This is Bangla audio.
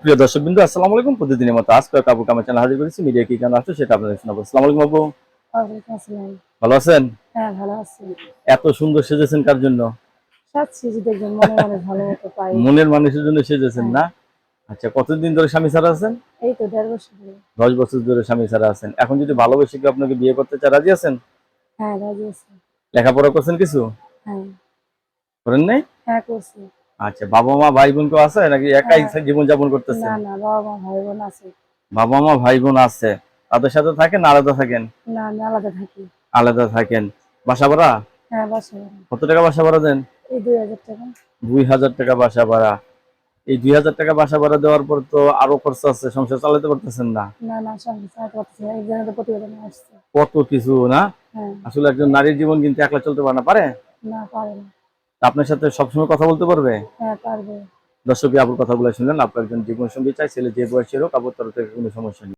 প্রিয় দর্শকবৃন্দ, আসসালামু আলাইকুম। প্রতিদিনের মতো আজকে কাবু কামা চ্যানেল হাজির করেছি। মিডিয়া কি কেন আসছে সেটা আপনাদের শোনাবো। আসসালামু আলাইকুম আপু, ওয়ালাইকুম আসসালাম। ভালো আছেন? হ্যাঁ, ভালো আছি। এত সুন্দর সেজেছেন কার জন্য? সাচ্ছি যে দেখবেন মনে, মনে ভালো মতো পাই। মনের মানুষের জন্য সেজেছেন হ্যাঁ, না? আচ্ছা, কতদিন ধরে স্বামী ছাড়া আছেন? এই তো ১.৫ বছর হলো। 10 বছর ধরে স্বামী ছাড়া আছেন। এখন যদি ভালোবেসে কেউ আপনাকে বিয়ে করতে চায়, রাজি আছেন? হ্যাঁ, রাজি আছি। লেখাপড়া করছেন কিছু? হ্যাঁ, করেন নাই? হ্যাঁ করছি। আচ্ছা, বাবা মা ভাই বোন কেউ আছে নাকি একাই হ্যাঁ, জীবন যাপন না, করতেছেন? না বাবা-মা, ভাই-বোন আছে। বাবা মা ভাই বোন আছে, তাদের সাথে থাকেন না আলাদা থাকেন? না, আমি আলাদা থাকি। আলাদা থাকেন। বাসা ভাড়া? হ্যাঁ, বাসায় ভাড়া। কত টাকা বাসা ভাড়া দেন? এই ৳২,০০০। 2000 টাকা বাসা ভাড়া। এই 2000 টাকা বাসা ভাড়া দেওয়ার পর তো আরো খরচ আছে, সংসার চালাতে পারতেছেন না। না, না সংসার চালাতে পারতেছি না। একজনের তো প্রতিবেদনে আসছে। কত কিছু না? হ্যাঁ, আসলে একজন নারীর জীবন কিন্তু একলা চলতে পারে না, পারে? না পারে না। আপনার সাথে সবসময় কথা বলতে পারবে? হ্যাঁ, পারবে। দর্শক আপুর কথাগুলো শুনলেন, আপনার একজন জীবন সঙ্গী চাই, ছেলে যে বয়সের হোক, আপুর তরফ থেকে কোনো সমস্যা নেই।